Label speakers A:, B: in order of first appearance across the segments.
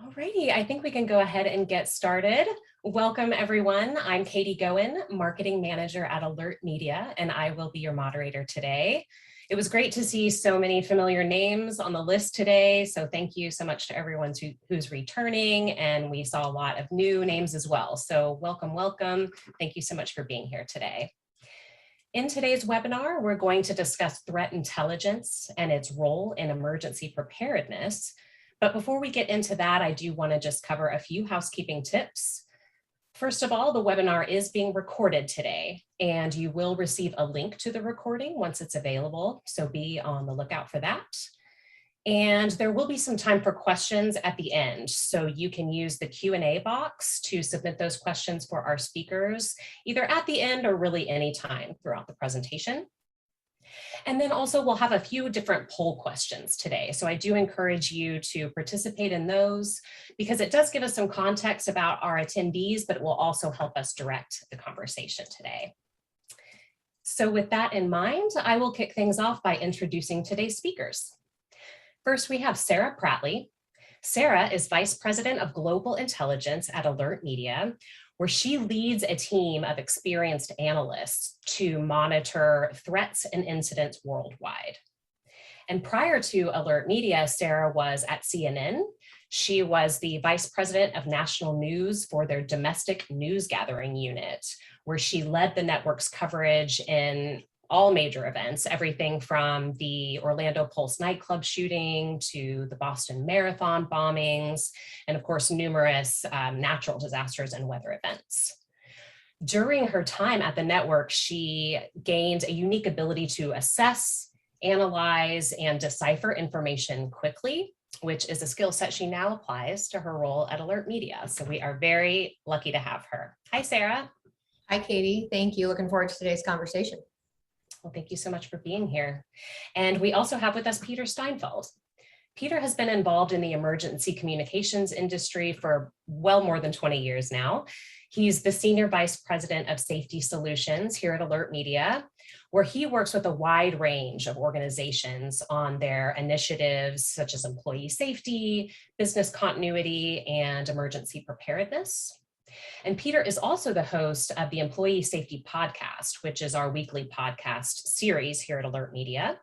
A: Alrighty, I think we can go ahead and get started. Welcome everyone. I'm Katie Goen, Marketing Manager at Alert Media, and I will be your moderator today. It was great to see so many familiar names on the list today, so thank you so much to everyone who's returning, and we saw a lot of new names as well. So welcome, welcome. Thank you so much for being here today. In today's webinar, we're going to discuss threat intelligence and its role in emergency preparedness. But before we get into that, I do want to just cover a few housekeeping tips. First of all, the webinar is being recorded today, and you will receive a link to the recording once it's available, so be on the lookout for that. And there will be some time for questions at the end, so you can use the Q&A box to submit those questions for our speakers, either at the end or really any time throughout the presentation. And then also we'll have a few different poll questions today. So I do encourage you to participate in those because it does give us some context about our attendees, but it will also help us direct the conversation today. So with that in mind, I will kick things off by introducing today's speakers. First, we have Sarah Prattley. Sarah is Vice President of Global Intelligence at Alert Media, where she leads a team of experienced analysts to monitor threats and incidents worldwide. And prior to Alert Media, Sarah was at CNN. She was the Vice President of National News for their domestic news gathering unit, where she led the network's coverage in all major events, everything from the Orlando Pulse nightclub shooting to the Boston Marathon bombings, and of course, numerous natural disasters and weather events. During her time at the network, she gained a unique ability to assess, analyze, and decipher information quickly, which is a skill set she now applies to her role at Alert Media. So we are very lucky to have her. Hi, Sarah.
B: Hi, Katie. Thank you. Looking forward to today's conversation.
A: Well, thank you so much for being here. And we also have with us Peter Steinfeld. Peter has been involved in the emergency communications industry for well more than 20 years now. He's the Senior Vice President of Safety Solutions here at Alert Media, where he works with a wide range of organizations on their initiatives such as employee safety, business continuity, and emergency preparedness. And Peter is also the host of the Employee Safety Podcast, which is our weekly podcast series here at Alert Media.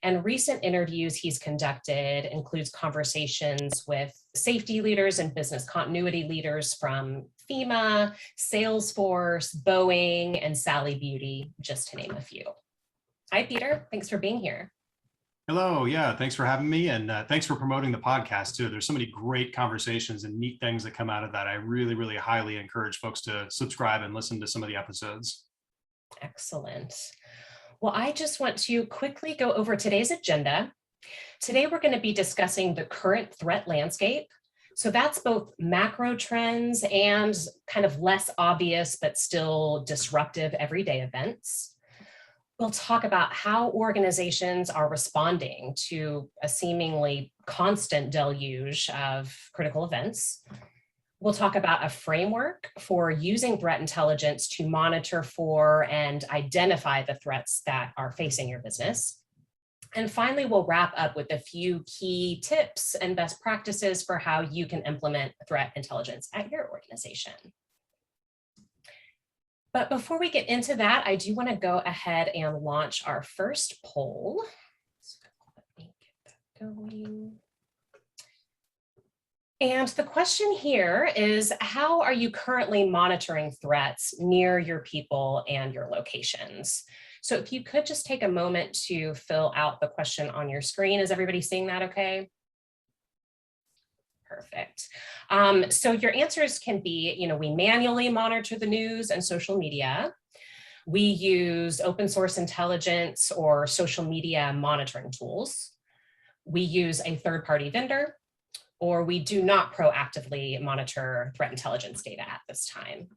A: And recent interviews he's conducted includes conversations with safety leaders and business continuity leaders from FEMA, Salesforce, Boeing, and Sally Beauty, just to name a few. Hi, Peter. Thanks for being here.
C: Hello. Yeah, thanks for having me. And thanks for promoting the podcast too. There's so many great conversations and neat things that come out of that. I really, really highly encourage folks to subscribe and listen to some of the episodes.
A: Excellent. Well, I just want to quickly go over today's agenda. Today, we're going to be discussing the current threat landscape. So that's both macro trends and kind of less obvious, but still disruptive everyday events. We'll talk about how organizations are responding to a seemingly constant deluge of critical events. We'll talk about a framework for using threat intelligence to monitor for and identify the threats that are facing your business. And finally, we'll wrap up with a few key tips and best practices for how you can implement threat intelligence at your organization. But before we get into that, I do want to go ahead and launch our first poll. So let me get that going. And the question here is, how are you currently monitoring threats near your people and your locations? So if you could just take a moment to fill out the question on your screen. Is everybody seeing that okay? Perfect. So your answers can be, we manually monitor the news and social media. We use open source intelligence or social media monitoring tools. We use a third-party vendor, or we do not proactively monitor threat intelligence data at this time.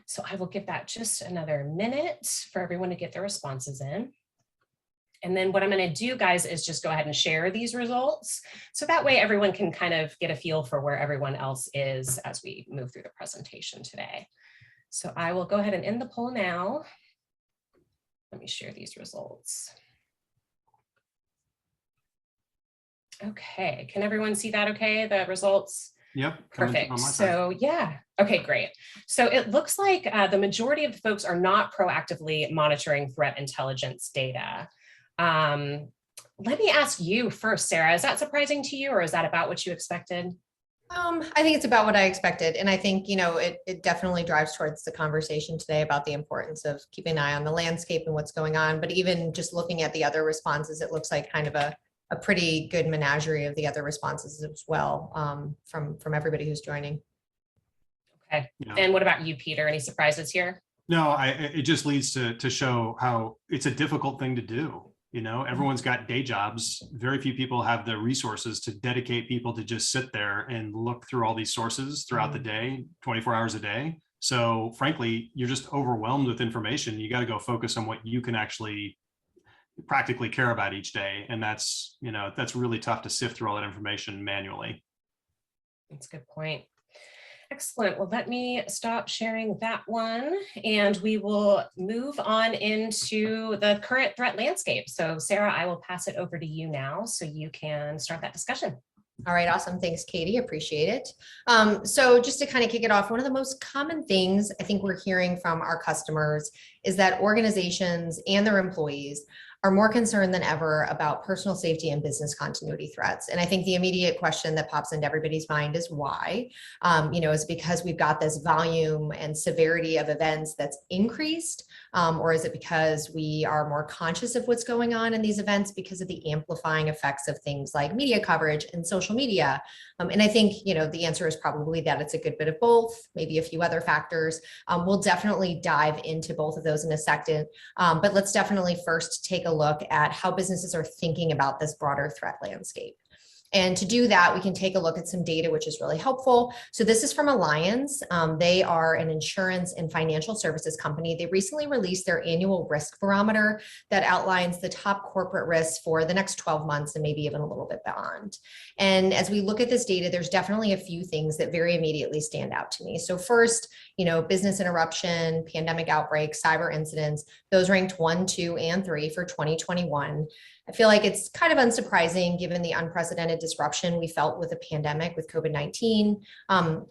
A: So I will give that just another minute for everyone to get their responses in. And then what I'm going to do, guys, is just go ahead and share these results. So that way everyone can kind of get a feel for where everyone else is as we move through the presentation today. So I will go ahead and end the poll now. Let me share these results. Okay, can everyone see that okay, the results?
C: Yep. coming through
A: Perfect.
C: on my side.
A: So yeah. Okay, great. So it looks like the majority of the folks are not proactively monitoring threat intelligence data. Let me ask you first, Sarah, is that surprising to you or is that about what you expected?
B: I think it's about what I expected. And I think, it definitely drives towards the conversation today about the importance of keeping an eye on the landscape and what's going on. But even just looking at the other responses, it looks like kind of a pretty good menagerie of the other responses as well, from everybody who's joining.
A: Okay.
C: Yeah.
A: And what about you, Peter? Any surprises here?
C: No, it just leads to show how it's a difficult thing to do. Everyone's got day jobs. Very few people have the resources to dedicate people to just sit there and look through all these sources throughout the day, 24 hours a day. So frankly, you're just overwhelmed with information. You got to go focus on what you can actually practically care about each day. And that's really tough to sift through all that information manually.
A: That's a good point. Excellent. Well, let me stop sharing that one and we will move on into the current threat landscape. So Sarah, I will pass it over to you now so you can start that discussion.
B: All right, awesome. Thanks, Katie. Appreciate it. So just to kind of kick it off, one of the most common things I think we're hearing from our customers is that organizations and their employees are more concerned than ever about personal safety and business continuity threats. And I think the immediate question that pops into everybody's mind is why? Is it because we've got this volume and severity of events that's increased? Or is it because we are more conscious of what's going on in these events because of the amplifying effects of things like media coverage and social media? And I think, the answer is probably that it's a good bit of both, maybe a few other factors. We'll definitely dive into both of those in a second. But let's definitely first take a look at how businesses are thinking about this broader threat landscape. And to do that, we can take a look at some data, which is really helpful. So this is from Allianz. They are an insurance and financial services company. They recently released their annual risk barometer that outlines the top corporate risks for the next 12 months and maybe even a little bit beyond. And as we look at this data, there's definitely a few things that very immediately stand out to me. So first, business interruption, pandemic outbreaks, cyber incidents, those ranked 1, 2, and 3 for 2021. I feel like it's kind of unsurprising given the unprecedented disruption we felt with the pandemic with COVID-19.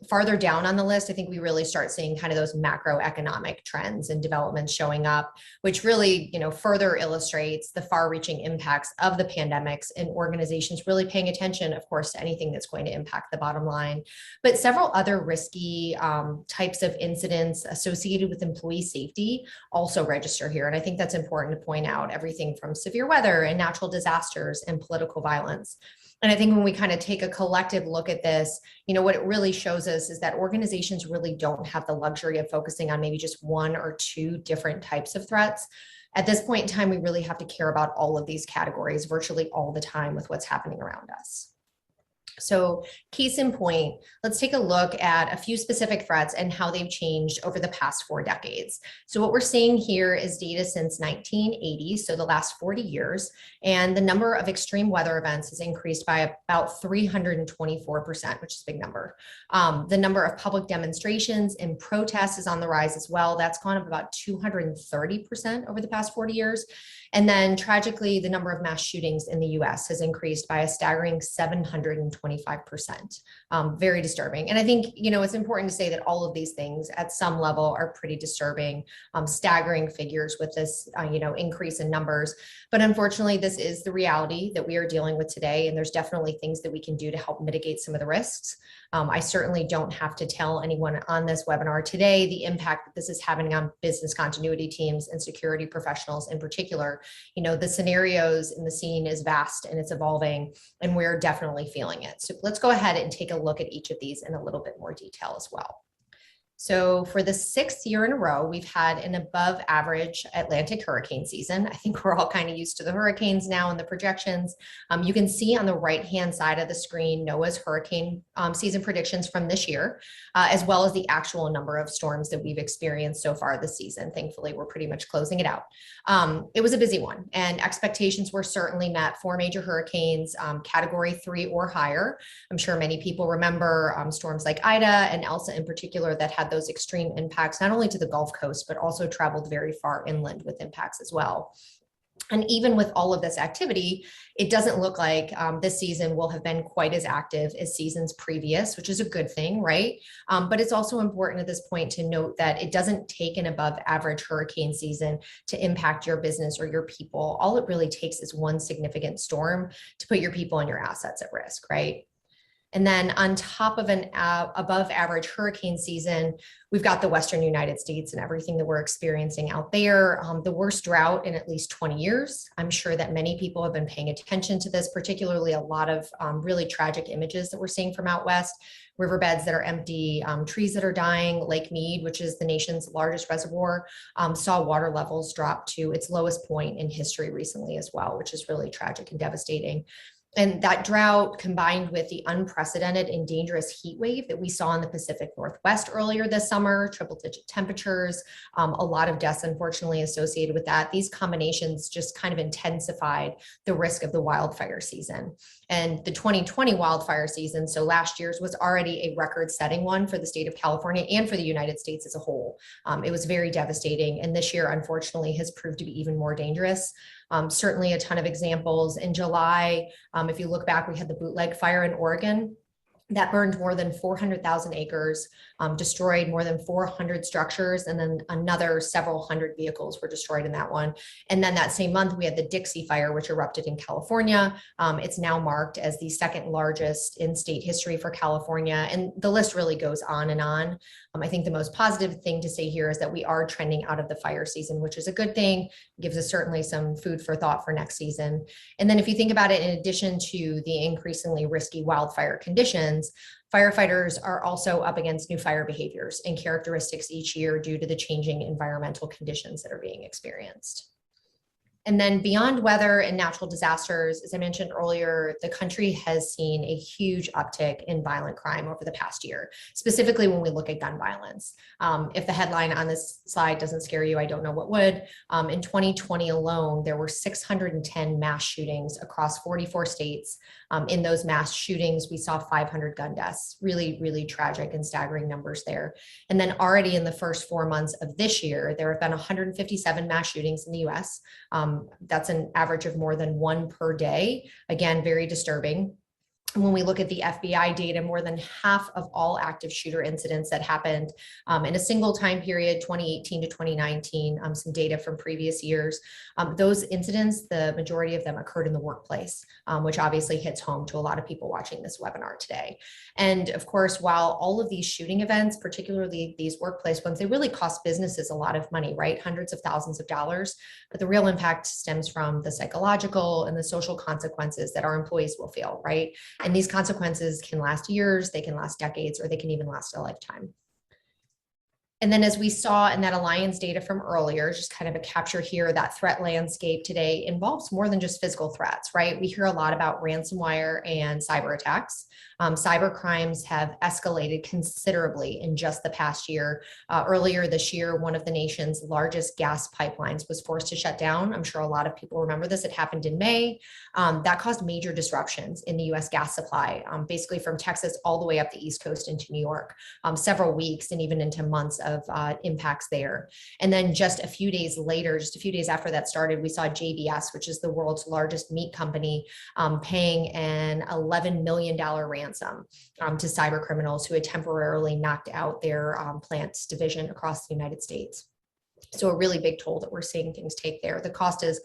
B: Farther down on the list, I think we really start seeing kind of those macroeconomic trends and developments showing up, which really, further illustrates the far-reaching impacts of the pandemics and organizations really paying attention, of course, to anything that's going to impact the bottom line. But several other risky types of incidents associated with employee safety also register here. And I think that's important to point out, everything from severe weather and natural disasters and political violence. And I think when we kind of take a collective look at this, what it really shows us is that organizations really don't have the luxury of focusing on maybe just one or two different types of threats. At this point in time, we really have to care about all of these categories virtually all the time with what's happening around us. So case in point, let's take a look at a few specific threats and how they've changed over the past 4 decades. So what we're seeing here is data since 1980, so the last 40 years, and the number of extreme weather events has increased by about 324%, which is a big number. The number of public demonstrations and protests is on the rise as well. That's gone up about 230% over the past 40 years. And then tragically, the number of mass shootings in the US has increased by a staggering 725%. Very disturbing. And I think, it's important to say that all of these things at some level are pretty disturbing, staggering figures with this, increase in numbers. But unfortunately, this is the reality that we are dealing with today. And there's definitely things that we can do to help mitigate some of the risks. I certainly don't have to tell anyone on this webinar today the impact that this is having on business continuity teams and security professionals in particular. The scenarios in the scene is vast and it's evolving, and we're definitely feeling it. So let's go ahead and take a look at each of these in a little bit more detail as well. So for the 6th year in a row, we've had an above average Atlantic hurricane season. I think we're all kind of used to the hurricanes now and the projections. You can see on the right-hand side of the screen, NOAA's hurricane season predictions from this year, as well as the actual number of storms that we've experienced so far this season. Thankfully, we're pretty much closing it out. It was a busy one, and expectations were certainly met. 4 major hurricanes, category 3 or higher. I'm sure many people remember storms like Ida and Elsa in particular that had those extreme impacts, not only to the Gulf Coast, but also traveled very far inland with impacts as well. And even with all of this activity, it doesn't look like this season will have been quite as active as seasons previous, which is a good thing, right? But it's also important at this point to note that it doesn't take an above average hurricane season to impact your business or your people. All it really takes is one significant storm to put your people and your assets at risk, right? And then on top of an above average hurricane season, we've got the Western United States and everything that we're experiencing out there. The worst drought in at least 20 years. I'm sure that many people have been paying attention to this, particularly a lot of really tragic images that we're seeing from out west. Riverbeds that are empty, trees that are dying. Lake Mead, which is the nation's largest reservoir, saw water levels drop to its lowest point in history recently as well, which is really tragic and devastating. And that drought combined with the unprecedented and dangerous heat wave that we saw in the Pacific Northwest earlier this summer, triple digit temperatures, a lot of deaths unfortunately associated with that. These combinations just kind of intensified the risk of the wildfire season. And the 2020 wildfire season, so last year's, was already a record-setting one for the state of California and for the United States as a whole. It was very devastating. And this year, unfortunately, has proved to be even more dangerous. Certainly a ton of examples. In July, if you look back, we had the Bootleg Fire in Oregon that burned more than 400,000 acres, destroyed more than 400 structures, and then another several hundred vehicles were destroyed in that one. And then that same month, we had the Dixie Fire, which erupted in California. It's now marked as the second largest in state history for California. And the list really goes on and on. I think the most positive thing to say here is that we are trending out of the fire season, which is a good thing. It gives us certainly some food for thought for next season. And then if you think about it, in addition to the increasingly risky wildfire conditions, firefighters are also up against new fire behaviors and characteristics each year due to the changing environmental conditions that are being experienced. And then beyond weather and natural disasters, as I mentioned earlier, the country has seen a huge uptick in violent crime over the past year, specifically when we look at gun violence. If the headline on this slide doesn't scare you, I don't know what would. In 2020 alone, there were 610 mass shootings across 44 states. In those mass shootings, we saw 500 gun deaths, really, really tragic and staggering numbers there. And then already in the first 4 months of this year, there have been 157 mass shootings in the US. That's an average of more than one per day. Again, very disturbing. When we look at the FBI data, more than half of all active shooter incidents that happened in a single time period, 2018 to 2019, some data from previous years, those incidents, the majority of them occurred in the workplace, which obviously hits home to a lot of people watching this webinar today. And of course, while all of these shooting events, particularly these workplace ones, they really cost businesses a lot of money, right? Hundreds of thousands of dollars. But the real impact stems from the psychological and the social consequences that our employees will feel, right? And these consequences can last years, they can last decades, or they can even last a lifetime. And then as we saw in that Alliance data from earlier, just kind of a capture here, that threat landscape today involves more than just physical threats, right? We hear a lot about ransomware and cyber attacks. Cyber crimes have escalated considerably in just the past year. Earlier this year, one of the nation's largest gas pipelines was forced to shut down. I'm sure a lot of people remember this. It happened in May. That caused major disruptions in the US gas supply, basically from Texas all the way up the East Coast into New York, several weeks and even into months of impacts there. And then just a few days later, just a few days after that started, we saw JBS, which is the world's largest meat company, paying an $11 million ransom to cyber criminals who had temporarily knocked out their plants division across the United States. So a really big toll that we're seeing things take there. The cost is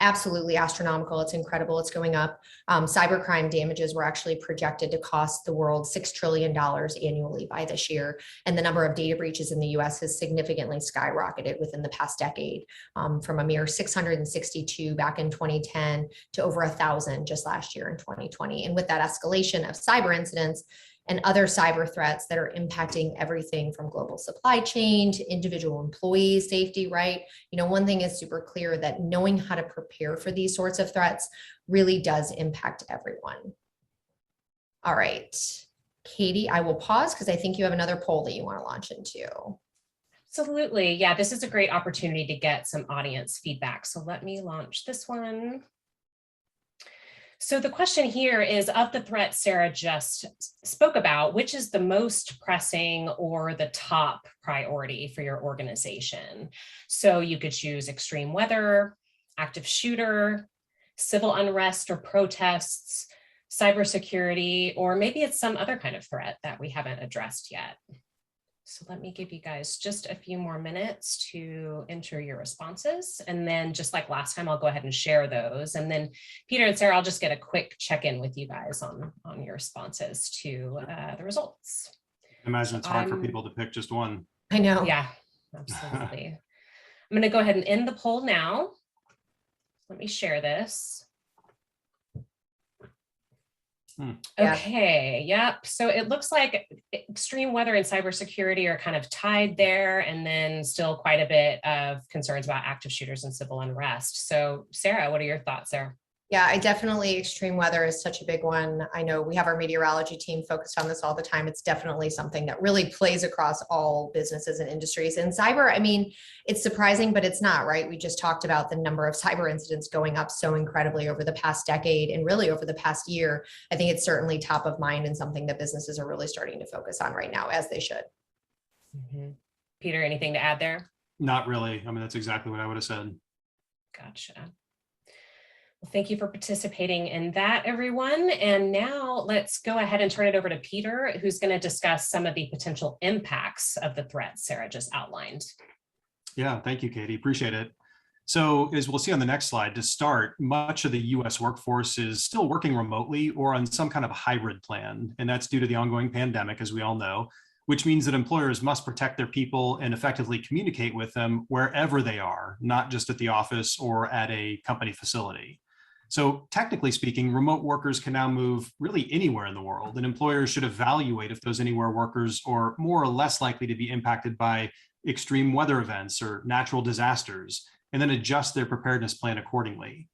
B: absolutely astronomical. It's incredible. It's going up. Cybercrime damages were actually projected to cost the world $6 trillion annually by this year. And the number of data breaches in the US has significantly skyrocketed within the past decade, from a mere 662 back in 2010 to over 1,000 just last year in 2020. And with that escalation of cyber incidents and other cyber threats that are impacting everything from global supply chain to individual employee safety, right? You know, one thing is super clear, that knowing how to prepare for these sorts of threats really does impact everyone. All right, Katie, I will pause because I think you have another poll that you want to launch into.
A: Absolutely. Yeah, this is a great opportunity to get some audience feedback. So let me launch this one. So the question here is, of the threats Sarah just spoke about, which is the most pressing or the top priority for your organization? So you could choose extreme weather, active shooter, civil unrest or protests, cybersecurity, or maybe it's some other kind of threat that we haven't addressed yet. So let me give you guys just a few more minutes to enter your responses. And then just like last time, I'll go ahead and share those. And then Peter and Sarah, I'll just get a quick check-in with you guys on your responses to the results.
C: I imagine it's hard for people to pick just one.
B: I know.
A: Yeah, absolutely. I'm going to go ahead and end the poll now. Let me share this.
B: Yeah.
A: Okay, yep. So it looks like extreme weather and cybersecurity are kind of tied there, and then still quite a bit of concerns about active shooters and civil unrest. So Sarah, what are your thoughts there?
B: Yeah, I definitely, extreme weather is such a big one. I know we have our meteorology team focused on this all the time. It's definitely something that really plays across all businesses and industries. And cyber, I mean, it's surprising, but it's not, right? We just talked about the number of cyber incidents going up so incredibly over the past decade and really over the past year. I think it's certainly top of mind and something that businesses are really starting to focus on right now, as they should.
A: Peter, anything to add there?
C: Not really. I mean, that's exactly what I would have said.
A: Gotcha. Well, thank you for participating in that, everyone. And now let's go ahead and turn it over to Peter, who's going to discuss some of the potential impacts of the threats Sarah just outlined.
C: Yeah, thank you, Katie. Appreciate it. So as we'll see on the next slide, to start, much of the US workforce is still working remotely or on some kind of hybrid plan. And that's due to the ongoing pandemic, as we all know, which means that employers must protect their people and effectively communicate with them wherever they are, not just at the office or at a company facility. So technically speaking, remote workers can now move really anywhere in the world, and employers should evaluate if those anywhere workers are more or less likely to be impacted by extreme weather events or natural disasters, and then adjust their preparedness plan accordingly.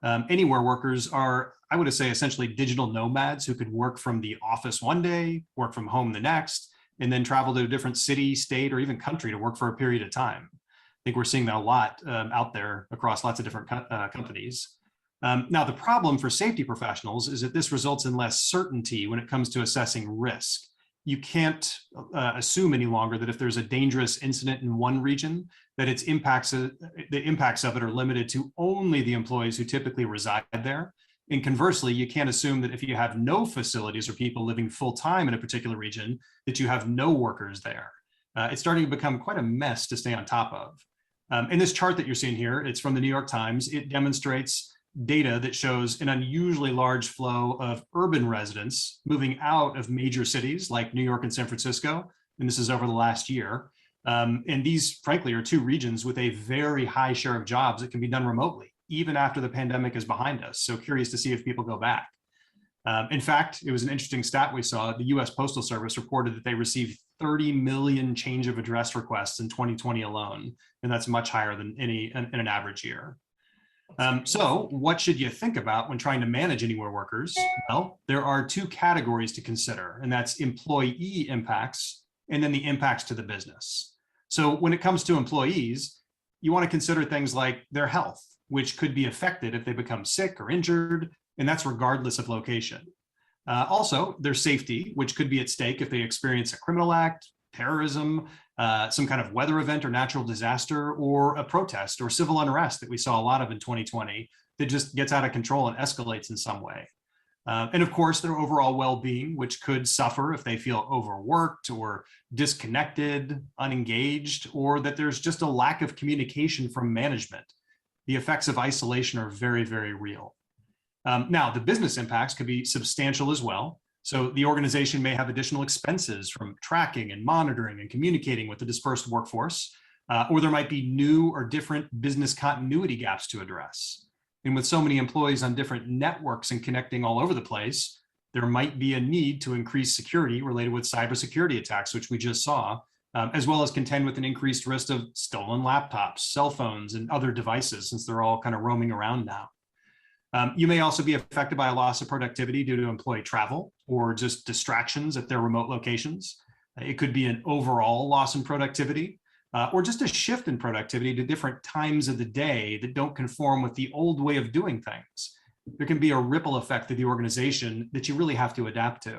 C: Anywhere workers are, I would say, essentially digital nomads who could work from the office one day, work from home the next, and then travel to a different city, state, or even country to work for a period of time. I think we're seeing that a lot out there across lots of different companies. Now, the problem for safety professionals is that this results in less certainty when it comes to assessing risk. You can't assume any longer that if there's a dangerous incident in one region, that the impacts of it are limited to only the employees who typically reside there. And conversely, you can't assume that if you have no facilities or people living full-time in a particular region, that you have no workers there. It's starting to become quite a mess to stay on top of. In this chart that you're seeing here, it's from the New York Times. It demonstrates data that shows an unusually large flow of urban residents moving out of major cities like New York and San Francisco. And this is over the last year. And these, frankly, are two regions with a very high share of jobs that can be done remotely, even after the pandemic is behind us. So curious to see if people go back. In fact, it was an interesting stat we saw. The US Postal Service reported that they received 30 million change of address requests in 2020 alone. And that's much higher than in an average year. So what should you think about when trying to manage anywhere workers? Well, there are two categories to consider, and that's employee impacts and then the impacts to the business. So when it comes to employees, you want to consider things like their health, which could be affected if they become sick or injured, and that's regardless of location. Also, their safety, which could be at stake if they experience a criminal act, terrorism, some kind of weather event or natural disaster, or a protest or civil unrest that we saw a lot of in 2020 that just gets out of control and escalates in some way. And of course, their overall well-being, which could suffer if they feel overworked or disconnected, unengaged, or that there's just a lack of communication from management. The effects of isolation are very, very real. Now, the business impacts could be substantial as well. So the organization may have additional expenses from tracking and monitoring and communicating with the dispersed workforce, or there might be new or different business continuity gaps to address. And with so many employees on different networks and connecting all over the place, there might be a need to increase security related with cybersecurity attacks, which we just saw, as well as contend with an increased risk of stolen laptops, cell phones, and other devices, since they're all kind of roaming around now. You may also be affected by a loss of productivity due to employee travel or just distractions at their remote locations. It could be an overall loss in productivity or just a shift in productivity to different times of the day that don't conform with the old way of doing things. There can be a ripple effect to the organization that you really have to adapt to.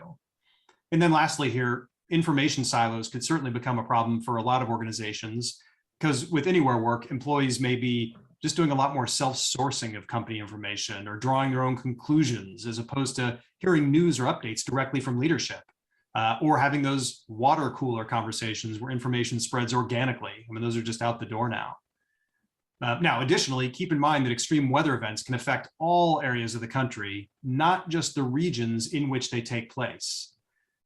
C: And then lastly here, information silos could certainly become a problem for a lot of organizations because with anywhere work, employees may be just doing a lot more self-sourcing of company information or drawing their own conclusions as opposed to hearing news or updates directly from leadership, or having those water cooler conversations where information spreads organically. I mean, those are just out the door now. Now, additionally, keep in mind that extreme weather events can affect all areas of the country, not just the regions in which they take place.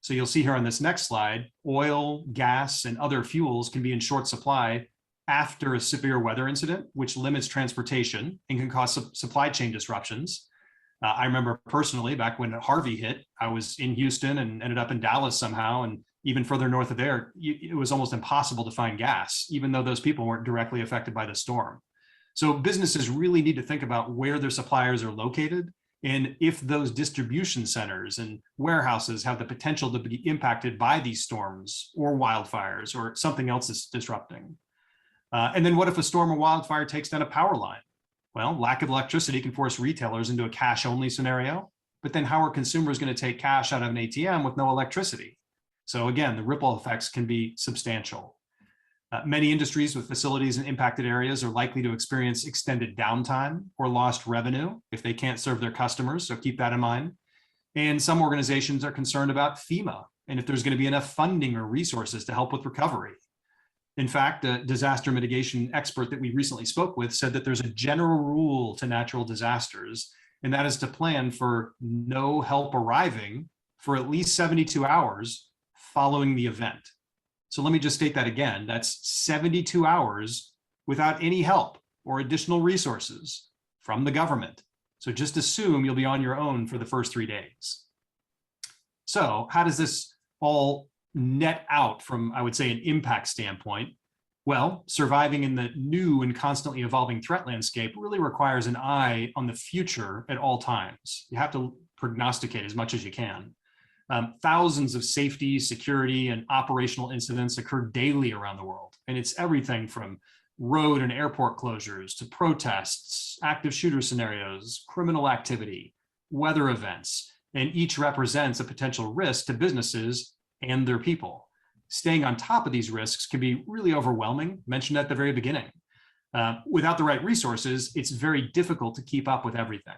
C: So you'll see here on this next slide, oil, gas, and other fuels can be in short supply after a severe weather incident, which limits transportation and can cause supply chain disruptions. I remember personally back when Harvey hit, I was in Houston and ended up in Dallas somehow. And even further north of there, it was almost impossible to find gas, even though those people weren't directly affected by the storm. So businesses really need to think about where their suppliers are located and if those distribution centers and warehouses have the potential to be impacted by these storms or wildfires or something else is disrupting. And then what if a storm or wildfire takes down a power line? Well, lack of electricity can force retailers into a cash-only scenario, but then how are consumers going to take cash out of an ATM with no electricity? So again, the ripple effects can be substantial. Many industries with facilities in impacted areas are likely to experience extended downtime or lost revenue if they can't serve their customers, so keep that in mind. And some organizations are concerned about FEMA and if there's going to be enough funding or resources to help with recovery. In fact, a disaster mitigation expert that we recently spoke with said that there's a general rule to natural disasters, and that is to plan for no help arriving for at least 72 hours following the event. So let me just state that again. That's 72 hours without any help or additional resources from the government. So just assume you'll be on your own for the first 3 days. So how does this all net out from, I would say, an impact standpoint? Well, surviving in the new and constantly evolving threat landscape really requires an eye on the future at all times. You have to prognosticate as much as you can. Thousands of safety, security, and operational incidents occur daily around the world. And it's everything from road and airport closures to protests, active shooter scenarios, criminal activity, weather events, and each represents a potential risk to businesses and their people. Staying on top of these risks can be really overwhelming, mentioned at the very beginning. Without the right resources, it's very difficult to keep up with everything.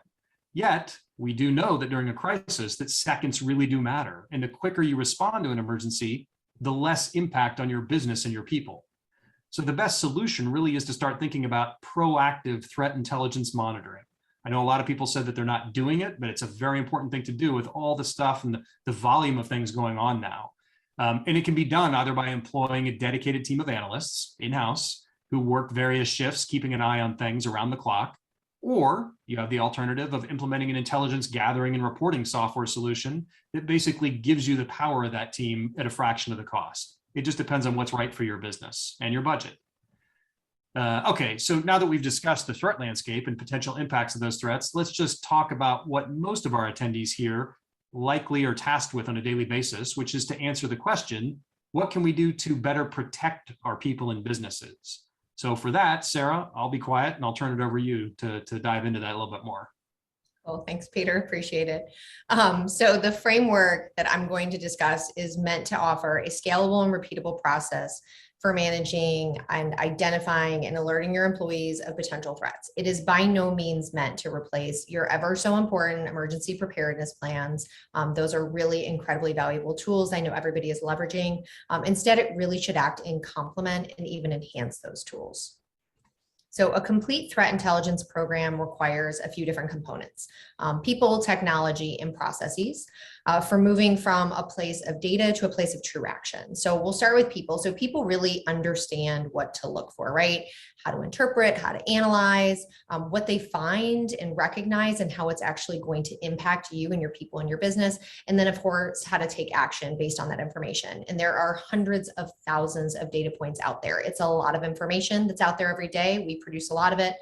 C: Yet, we do know that during a crisis that seconds really do matter. And the quicker you respond to an emergency, the less impact on your business and your people. So the best solution really is to start thinking about proactive threat intelligence monitoring. I know a lot of people said that they're not doing it, but it's a very important thing to do with all the stuff and the volume of things going on now. And it can be done either by employing a dedicated team of analysts in-house who work various shifts, keeping an eye on things around the clock, or you have the alternative of implementing an intelligence gathering and reporting software solution that basically gives you the power of that team at a fraction of the cost. It just depends on what's right for your business and your budget. Okay, so now that we've discussed the threat landscape and potential impacts of those threats, let's just talk about what most of our attendees here likely are tasked with on a daily basis, which is to answer the question, what can we do to better protect our people and businesses? So for that, Sarah, I'll be quiet and I'll turn it over to you to dive into that a little bit more.
B: Well, thanks, Peter. Appreciate it. So the framework that I'm going to discuss is meant to offer a scalable and repeatable process for managing and identifying and alerting your employees of potential threats. It is by no means meant to replace your ever so important emergency preparedness plans. Those are really incredibly valuable tools I know everybody is leveraging. Instead, it really should act in complement and even enhance those tools. So a complete threat intelligence program requires a few different components, people, technology, and processes for moving from a place of data to a place of true action. So we'll start with people. So people really understand what to look for, right? How to interpret, how to analyze, what they find and recognize and how it's actually going to impact you and your people and your business. And then of course, how to take action based on that information. And there are hundreds of thousands of data points out there. It's a lot of information that's out there every day. We produce a lot of it.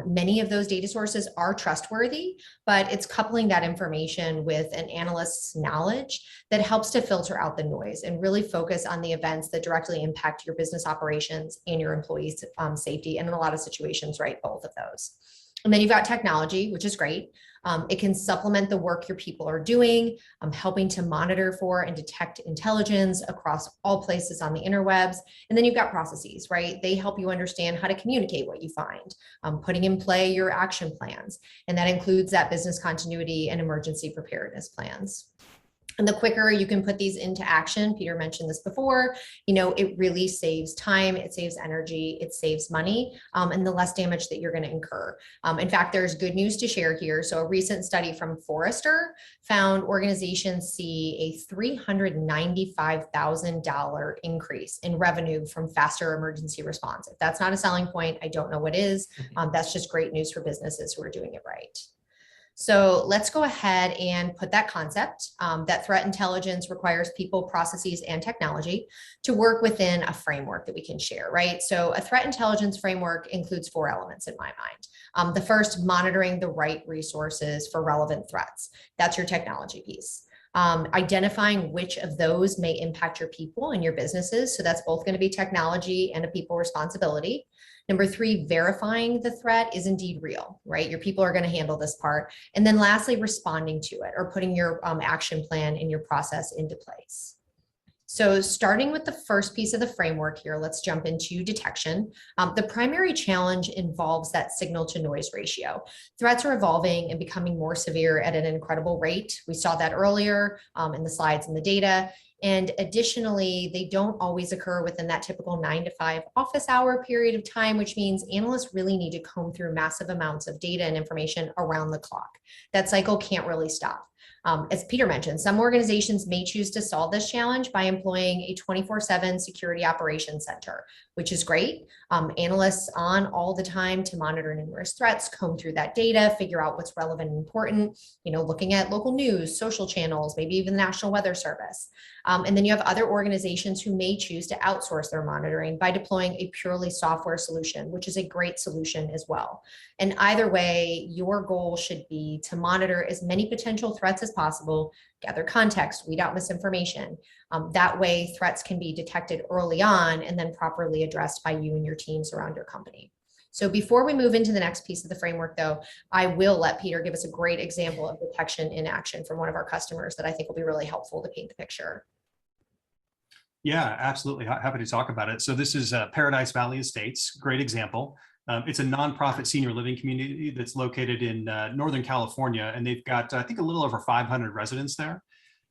B: Many of those data sources are trustworthy, but it's coupling that information with an analyst's knowledge that helps to filter out the noise and really focus on the events that directly impact your business operations and your employees' safety. And in a lot of situations, right, both of those. And then you've got technology, which is great. It can supplement the work your people are doing, helping to monitor for and detect intelligence across all places on the interwebs. And then you've got processes, right? They help you understand how to communicate what you find, putting in play your action plans. And that includes that business continuity and emergency preparedness plans. And the quicker you can put these into action, Peter mentioned this before, it really saves time, it saves energy, it saves money, and the less damage that you're going to incur. In fact, there's good news to share here. So a recent study from Forrester found organizations see a $395,000 increase in revenue from faster emergency response. If that's not a selling point, I don't know what is. That's just great news for businesses who are doing it right. So let's go ahead and put that concept that threat intelligence requires people, processes, and technology to work within a framework that we can share, right? So a threat intelligence framework includes 4 elements in my mind. The first, monitoring the right resources for relevant threats. That's your technology piece. Identifying which of those may impact your people and your businesses. So that's both going to be technology and a people responsibility. Number 3, verifying the threat is indeed real, right? Your people are going to handle this part. And then lastly, responding to it or putting your action plan and your process into place. So starting with the first piece of the framework here, let's jump into detection. The primary challenge involves that signal to noise ratio. Threats are evolving and becoming more severe at an incredible rate. We saw that earlier in the slides and the data. And additionally, they don't always occur within that typical 9 to 5 office hour period of time, which means analysts really need to comb through massive amounts of data and information around the clock. That cycle can't really stop. As Peter mentioned, some organizations may choose to solve this challenge by employing a 24/7 security operations center, which is great. Analysts on all the time to monitor numerous threats, comb through that data, figure out what's relevant and important, looking at local news, social channels, maybe even the National Weather Service. And then you have other organizations who may choose to outsource their monitoring by deploying a purely software solution, which is a great solution as well. And either way, your goal should be to monitor as many potential threats as possible, gather context, weed out misinformation. That way, threats can be detected early on and then properly addressed by you and your teams around your company. So before we move into the next piece of the framework, though, I will let Peter give us a great example of detection in action from one of our customers that I think will be really helpful to paint the picture.
C: Yeah, absolutely. Happy to talk about it. So this is Paradise Valley Estates, great example. It's a nonprofit senior living community that's located in Northern California, and they've got, I think, a little over 500 residents there.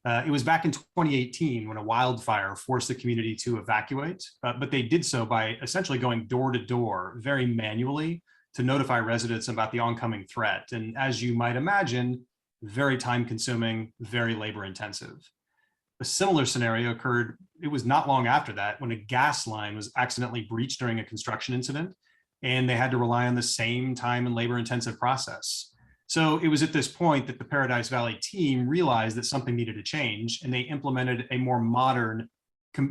C: It was back in 2018 when a wildfire forced the community to evacuate, but they did so by essentially going door to door very manually to notify residents about the oncoming threat. And as you might imagine, very time consuming, very labor intensive. A similar scenario occurred, it was not long after that, when a gas line was accidentally breached during a construction incident, and they had to rely on the same time and labor intensive process. So it was at this point that the Paradise Valley team realized that something needed to change, and they implemented a more modern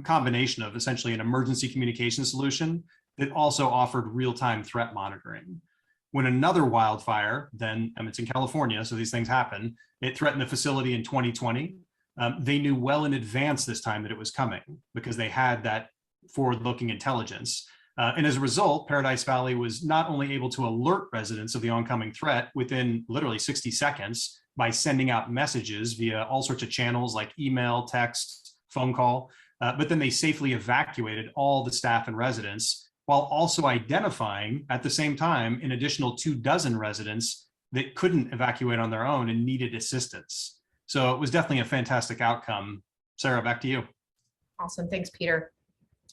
C: combination of essentially an emergency communication solution that also offered real-time threat monitoring. When another wildfire, then it's in California, so these things happen, it threatened the facility in 2020. They knew well in advance this time that it was coming because they had that forward-looking intelligence. And as a result, Paradise Valley was not only able to alert residents of the oncoming threat within literally 60 seconds by sending out messages via all sorts of channels like email, text, phone call, but then they safely evacuated all the staff and residents while also identifying at the same time an additional 24 residents that couldn't evacuate on their own and needed assistance. So it was definitely a fantastic outcome. Sarah, back to you.
B: Awesome. Thanks, Peter.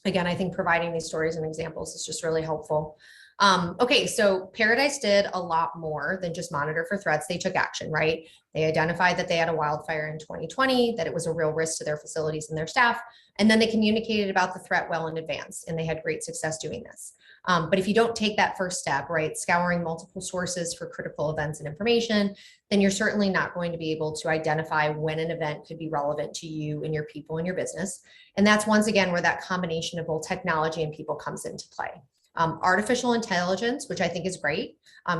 B: Again, I think providing these stories and examples is just really helpful. Okay, so Paradise did a lot more than just monitor for threats. They took action, right? They identified that they had a wildfire in 2020, that it was a real risk to their facilities and their staff, and then they communicated about the threat well in advance, and they had great success doing this. But if you don't take that first step, right, scouring multiple sources for critical events and information, then you're certainly not going to be able to identify when an event could be relevant to you and your people and your business. And that's once again where that combination of both technology and people comes into play. Artificial intelligence, which I think is great,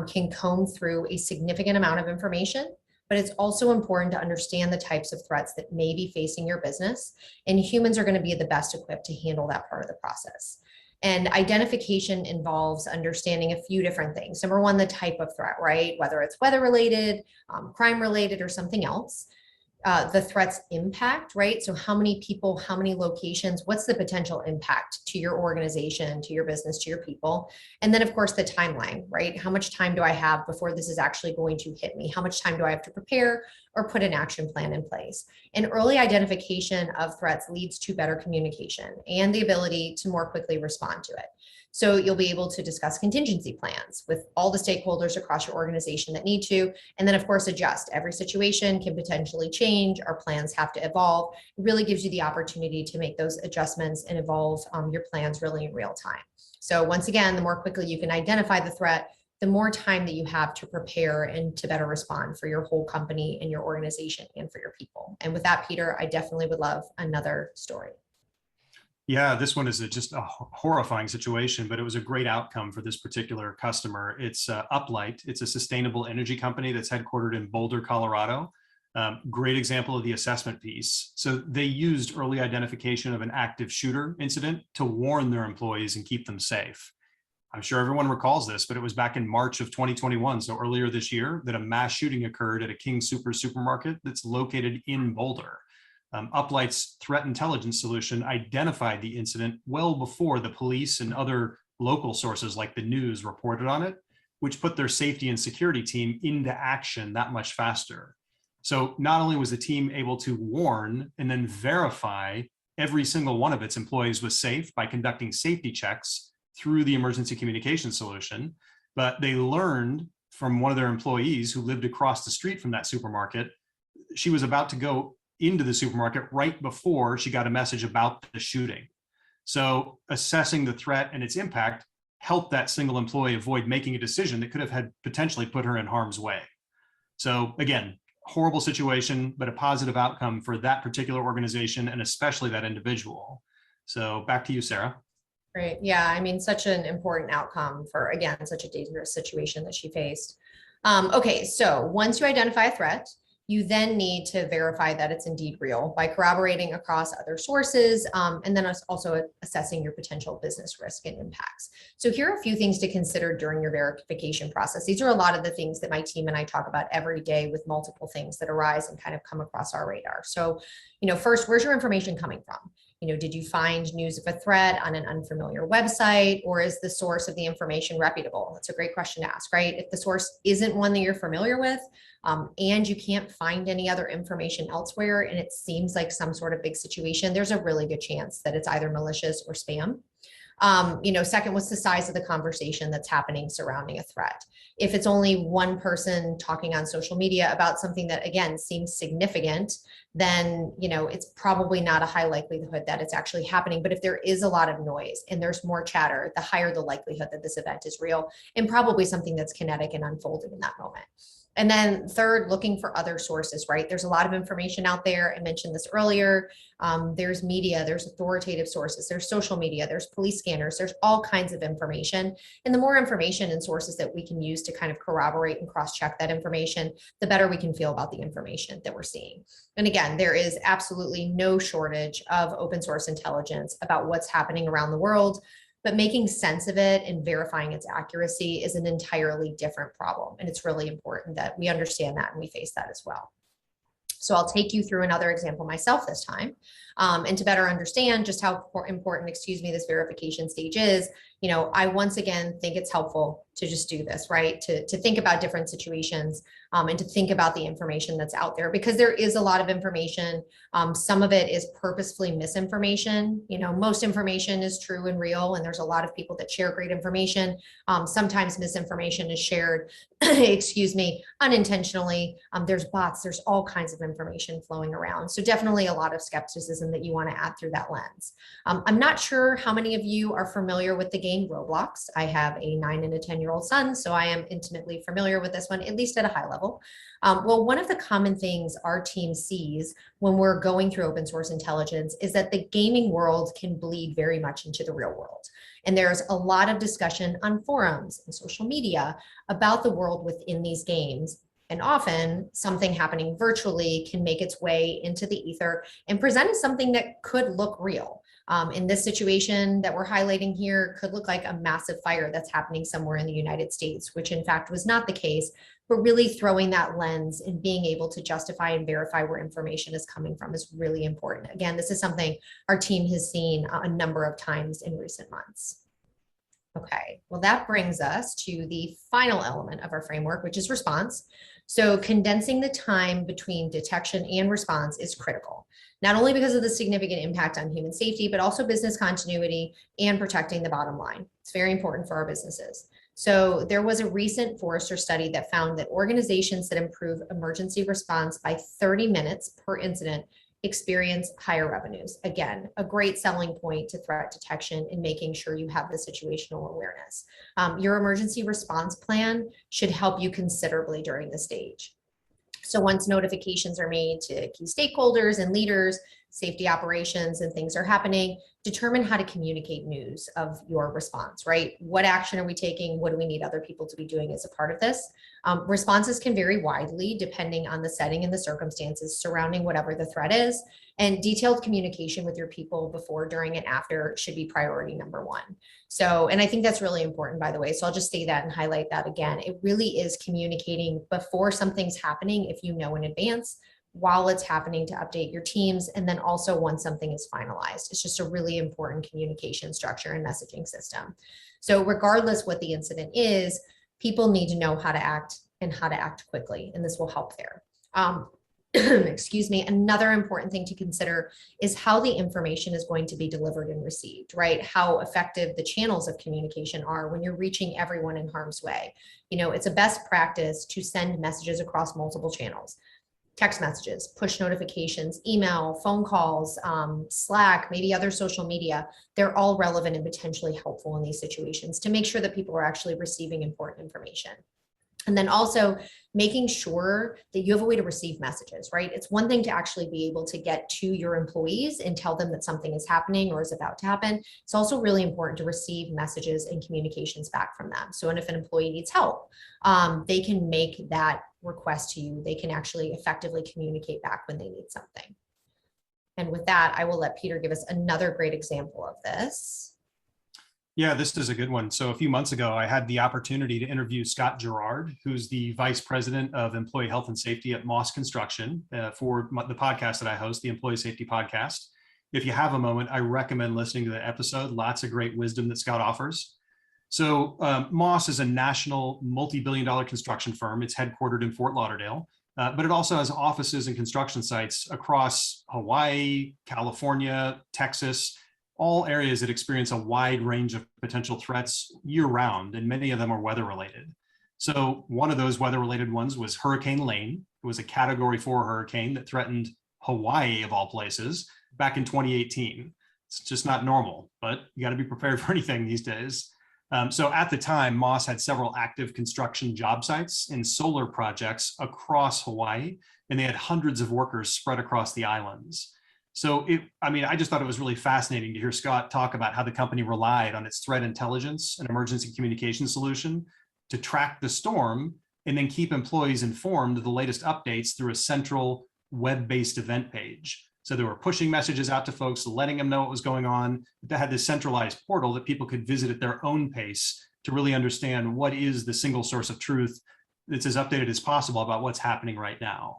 B: can comb through a significant amount of information, but it's also important to understand the types of threats that may be facing your business, and humans are going to be the best equipped to handle that part of the process. And identification involves understanding a few different things. Number one, the type of threat, right? Whether it's weather related, crime related, or something else. The threat's impact, right? So how many people, how many locations, what's the potential impact to your organization, to your business, to your people? And then of course the timeline, right? How much time do I have before this is actually going to hit me? How much time do I have to prepare or put an action plan in place? And early identification of threats leads to better communication and the ability to more quickly respond to it. So you'll be able to discuss contingency plans with all the stakeholders across your organization that need to, and then of course adjust. Every situation can potentially change. Our plans have to evolve. It really gives you the opportunity to make those adjustments and evolve your plans really in real time. So once again, the more quickly you can identify the threat, the more time that you have to prepare and to better respond for your whole company and your organization and for your people. And with that, Peter, I definitely would love another story.
C: Yeah, this one is just a horrifying situation, but it was a great outcome for this particular customer. It's Uplight. It's a sustainable energy company that's headquartered in Boulder, Colorado. Great example of the assessment piece. So they used early identification of an active shooter incident to warn their employees and keep them safe. I'm sure everyone recalls this, but it was back in March of 2021, so earlier this year, that a mass shooting occurred at a King Soopers supermarket that's located in Boulder. Uplight's threat intelligence solution identified the incident well before the police and other local sources like the news reported on it, which put their safety and security team into action that much faster. So not only was the team able to warn and then verify every single one of its employees was safe by conducting safety checks through the emergency communication solution, but they learned from one of their employees who lived across the street from that supermarket. She was about to go into the supermarket right before she got a message about the shooting. So assessing the threat and its impact helped that single employee avoid making a decision that could have had potentially put her in harm's way. So again, horrible situation, but a positive outcome for that particular organization and especially that individual. So back to you, Sarah.
B: Great. Yeah, I mean, such an important outcome for, again, such a dangerous situation that she faced. Okay, so once you identify a threat, you then need to verify that it's indeed real by corroborating across other sources, and then also assessing your potential business risk and impacts. So here are a few things to consider during your verification process. These are a lot of the things that my team and I talk about every day with multiple things that arise and kind of come across our radar. So, first, where's your information coming from? Did you find news of a threat on an unfamiliar website, or is the source of the information reputable? That's a great question to ask, right? If the source isn't one that you're familiar with, and you can't find any other information elsewhere, and it seems like some sort of big situation, there's a really good chance that it's either malicious or spam. Second, what's the size of the conversation that's happening surrounding a threat? If it's only one person talking on social media about something that, again, seems significant, then, it's probably not a high likelihood that it's actually happening. But if there is a lot of noise and there's more chatter, the higher the likelihood that this event is real and probably something that's kinetic and unfolded in that moment. And then third, looking for other sources, right? There's a lot of information out there. I mentioned this earlier. There's media, there's authoritative sources, there's social media, there's police scanners, there's all kinds of information. And the more information and sources that we can use to kind of corroborate and cross-check that information, the better we can feel about the information that we're seeing. And again, there is absolutely no shortage of open source intelligence about what's happening around the world. But making sense of it and verifying its accuracy is an entirely different problem. And it's really important that we understand that and we face that as well. So I'll take you through another example myself this time. And to better understand just how important, this verification stage is, I once again think it's helpful to just do this, right? To think about different situations and to think about the information that's out there, because there is a lot of information. Some of it is purposefully misinformation. Most information is true and real, and there's a lot of people that share great information. Sometimes misinformation is shared, unintentionally. There's bots, there's all kinds of information flowing around. So definitely a lot of skepticism that you want to add through that lens. I'm not sure how many of you are familiar with the game Roblox. I have a 9 and a 10-year-old son, so I am intimately familiar with this one, at least at a high level. Well, one of the common things our team sees when we're going through open source intelligence is that the gaming world can bleed very much into the real world. And there's a lot of discussion on forums and social media about the world within these games And often something happening virtually can make its way into the ether and present as something that could look real. In this situation that we're highlighting here could look like a massive fire that's happening somewhere in the United States, which in fact was not the case, but really throwing that lens and being able to justify and verify where information is coming from is really important. Again, this is something our team has seen a number of times in recent months. Okay, well, that brings us to the final element of our framework, which is response. So condensing the time between detection and response is critical, not only because of the significant impact on human safety, but also business continuity and protecting the bottom line. It's very important for our businesses. So there was a recent Forrester study that found that organizations that improve emergency response by 30 minutes per incident experience higher revenues. Again, a great selling point to threat detection and making sure you have the situational awareness. Your emergency response plan should help you considerably during the stage. So once notifications are made to key stakeholders and leaders, safety operations and things are happening, determine how to communicate news of your response, right? What action are we taking? What do we need other people to be doing as a part of this? Responses can vary widely depending on the setting and the circumstances surrounding whatever the threat is. And detailed communication with your people before, during, and after should be priority number one. So, and I think that's really important, by the way. So I'll just say that and highlight that again. It really is communicating before something's happening, if you know in advance, while it's happening, to update your teams, and then also once something is finalized. It's just a really important communication structure and messaging system. So regardless what the incident is, people need to know how to act and how to act quickly, and this will help there. Excuse me, another important thing to consider is how the information is going to be delivered and received, right? How effective the channels of communication are when you're reaching everyone in harm's way. You know, it's a best practice to send messages across multiple channels. Text messages, push notifications, email, phone calls, Slack, maybe other social media. They're all relevant and potentially helpful in these situations to make sure that people are actually receiving important information. And then also making sure that you have a way to receive messages, right? It's one thing to actually be able to get to your employees and tell them that something is happening or is about to happen. It's also really important to receive messages and communications back from them. So, and if an employee needs help, they can make that request to you. They can actually effectively communicate back when they need something. And with that, I will let Peter give us another great example of this.
C: Yeah, this is a good one. So a few months ago, I had the opportunity to interview Scott Gerard, who's the Vice President of Employee Health and Safety at Moss Construction, for the podcast that I host, the Employee Safety Podcast. If you have a moment, I recommend listening to the episode. Lots of great wisdom that Scott offers. So Moss is a national multi-billion-dollar construction firm. It's headquartered in Fort Lauderdale, but it also has offices and construction sites across Hawaii, California, Texas, all areas that experience a wide range of potential threats year-round, and many of them are weather-related. So one of those weather-related ones was Hurricane Lane. It was a Category 4 hurricane that threatened Hawaii, of all places, back in 2018. It's just not normal, but you got to be prepared for anything these days. So at the time, Moss had several active construction job sites and solar projects across Hawaii, and they had hundreds of workers spread across the islands. So I just thought it was really fascinating to hear Scott talk about how the company relied on its threat intelligence and emergency communication solution to track the storm and then keep employees informed of the latest updates through a central web-based event page. So they were pushing messages out to folks, letting them know what was going on. They had this centralized portal that people could visit at their own pace to really understand what is the single source of truth that's as updated as possible about what's happening right now.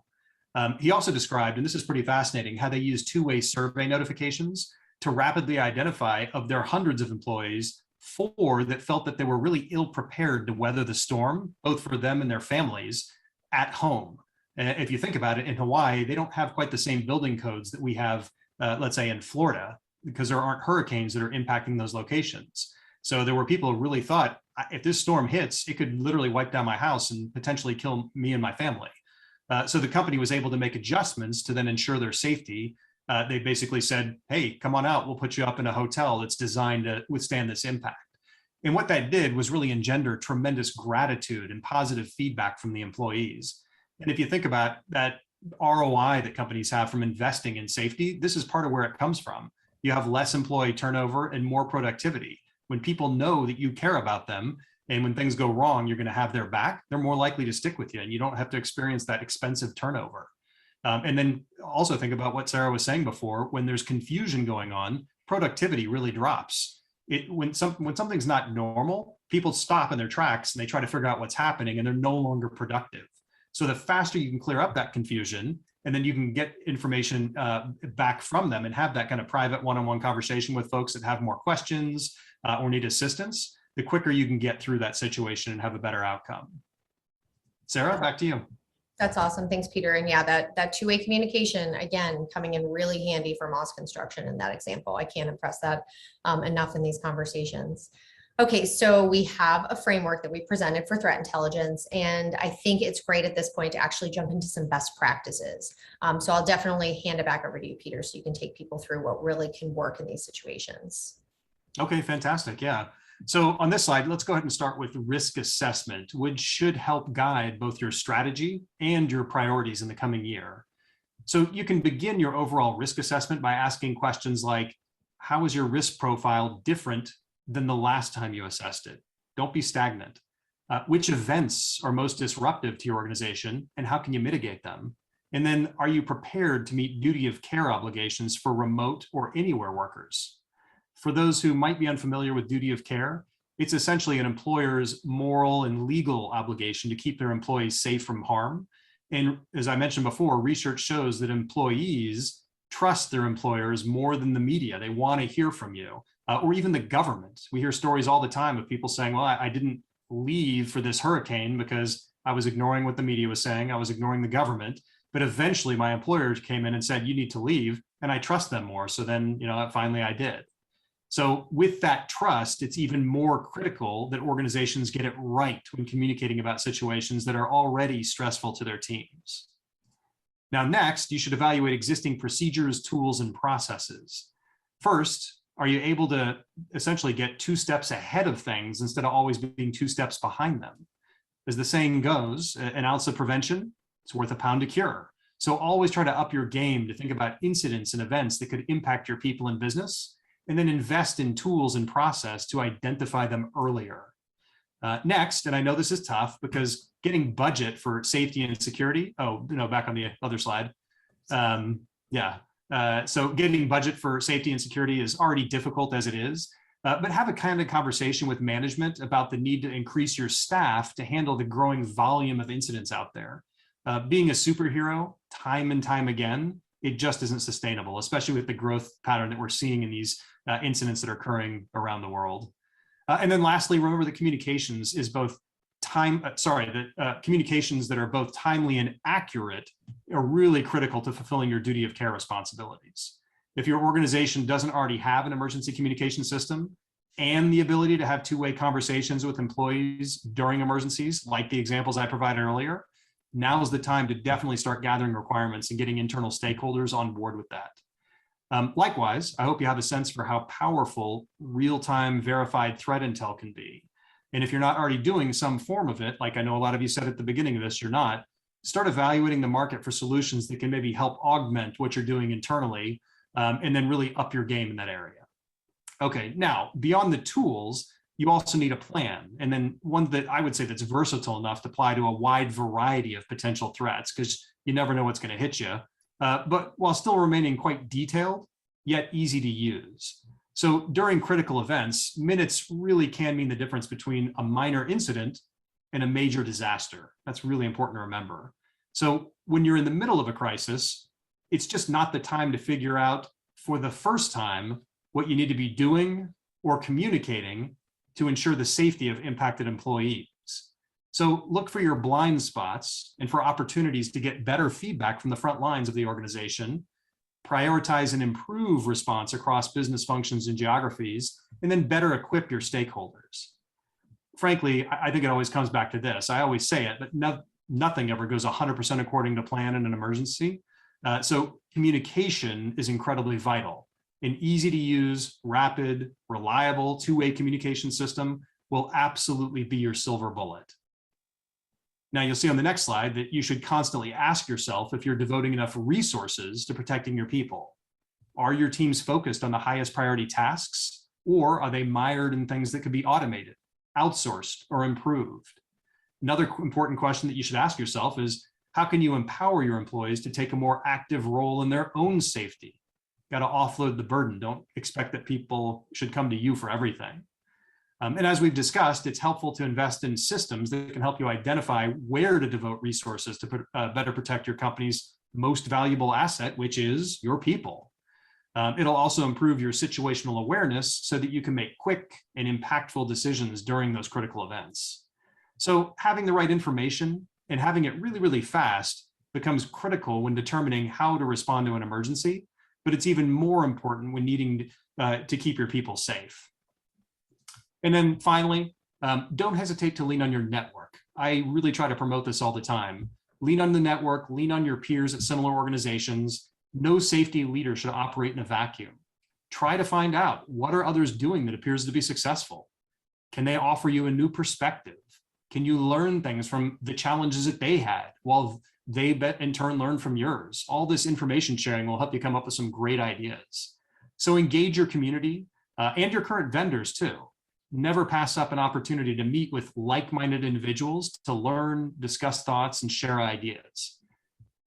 C: He also described, and this is pretty fascinating, how they use two-way survey notifications to rapidly identify, of their hundreds of employees, 4 that felt that they were really ill-prepared to weather the storm, both for them and their families, at home. If you think about it, in Hawaii, they don't have quite the same building codes that we have, let's say, in Florida, because there aren't hurricanes that are impacting those locations. So there were people who really thought, if this storm hits, it could literally wipe down my house and potentially kill me and my family. So the company was able to make adjustments to then ensure their safety. They basically said, hey, come on out, we'll put you up in a hotel that's designed to withstand this impact. And what that did was really engender tremendous gratitude and positive feedback from the employees. And if you think about that ROI that companies have from investing in safety, this is part of where it comes from. You have less employee turnover and more productivity. When people know that you care about them, And when things go wrong, you're going to have their back. They're more likely to stick with you, and you don't have to experience that expensive turnover. And then also think about what Sarah was saying before. When there's confusion going on, productivity really drops. When something's not normal, people stop in their tracks and they try to figure out what's happening, and they're no longer productive. So the faster you can clear up that confusion, and then you can get information back from them and have that kind of private one-on-one conversation with folks that have more questions or need assistance, the quicker you can get through that situation and have a better outcome. Sarah, back to you.
B: That's awesome. Thanks, Peter. And yeah, that two-way communication, again, coming in really handy for Moss Construction in that example. I can't impress that enough in these conversations. Okay, so we have a framework that we presented for threat intelligence, and I think it's great at this point to actually jump into some best practices. So I'll definitely hand it back over to you, Peter, so you can take people through what really can work in these situations.
C: Okay, fantastic. Yeah. So on this slide, let's go ahead and start with risk assessment, which should help guide both your strategy and your priorities in the coming year. So you can begin your overall risk assessment by asking questions like, how is your risk profile different than the last time you assessed it? Don't be stagnant. Which events are most disruptive to your organization, and how can you mitigate them? And then, are you prepared to meet duty of care obligations for remote or anywhere workers? For those who might be unfamiliar with duty of care, it's essentially an employer's moral and legal obligation to keep their employees safe from harm. And as I mentioned before, research shows that employees trust their employers more than the media. They want to hear from you, or even the government. We hear stories all the time of people saying, well, I didn't leave for this hurricane because I was ignoring what the media was saying. I was ignoring the government. But eventually my employer came in and said, you need to leave, and I trust them more. So then, finally I did. So with that trust, it's even more critical that organizations get it right when communicating about situations that are already stressful to their teams. Now, next, you should evaluate existing procedures, tools, and processes. First, are you able to essentially get 2 steps ahead of things instead of always being 2 steps behind them? As the saying goes, an ounce of prevention is worth a pound of cure. So always try to up your game to think about incidents and events that could impact your people and business, and then invest in tools and process to identify them earlier. Next, and I know this is tough because getting budget for safety and security, back on the other slide. So getting budget for safety and security is already difficult as it is, but have a kind of conversation with management about the need to increase your staff to handle the growing volume of incidents out there. Being a superhero time and time again, it just isn't sustainable, especially with the growth pattern that we're seeing in these incidents that are occurring around the world. And then lastly, remember that communications is both communications that are both timely and accurate are really critical to fulfilling your duty of care responsibilities. If your organization doesn't already have an emergency communication system and the ability to have two-way conversations with employees during emergencies, like the examples I provided earlier, now is the time to definitely start gathering requirements and getting internal stakeholders on board with that. Likewise, I hope you have a sense for how powerful real-time verified threat intel can be. And if you're not already doing some form of it, like I know a lot of you said at the beginning of this, you're not, start evaluating the market for solutions that can maybe help augment what you're doing internally, and then really up your game in that area. Okay, now, beyond the tools, you also need a plan, and then one that I would say that's versatile enough to apply to a wide variety of potential threats, because you never know what's going to hit you, but while still remaining quite detailed, yet easy to use. So during critical events, minutes really can mean the difference between a minor incident and a major disaster. That's really important to remember. So when you're in the middle of a crisis, it's just not the time to figure out for the first time what you need to be doing or communicating to ensure the safety of impacted employees. So look for your blind spots and for opportunities to get better feedback from the front lines of the organization, prioritize and improve response across business functions and geographies, and then better equip your stakeholders. Frankly, I think it always comes back to this. I always say it, but nothing ever goes 100% according to plan in an emergency. So communication is incredibly vital. An easy to use, rapid, reliable, two-way communication system will absolutely be your silver bullet. Now you'll see on the next slide that you should constantly ask yourself if you're devoting enough resources to protecting your people. Are your teams focused on the highest priority tasks, or are they mired in things that could be automated? outsourced, or improved? Another important question that you should ask yourself is, how can you empower your employees to take a more active role in their own safety? Got to offload the burden. Don't expect that people should come to you for everything. And as we've discussed, it's helpful to invest in systems that can help you identify where to devote resources to better protect your company's most valuable asset, which is your people. It'll also improve your situational awareness so that you can make quick and impactful decisions during those critical events. So having the right information and having it really, really fast becomes critical when determining how to respond to an emergency, but it's even more important when needing to keep your people safe. And then finally, don't hesitate to lean on your network. I really try to promote this all the time. Lean on the network, lean on your peers at similar organizations. No safety leader should operate in a vacuum. Try to find out, what are others doing that appears to be successful? Can they offer you a new perspective? Can you learn things from the challenges that they had while they in turn learn from yours? All this information sharing will help you come up with some great ideas. So engage your community and your current vendors too. Never pass up an opportunity to meet with like-minded individuals to learn, discuss thoughts, and share ideas.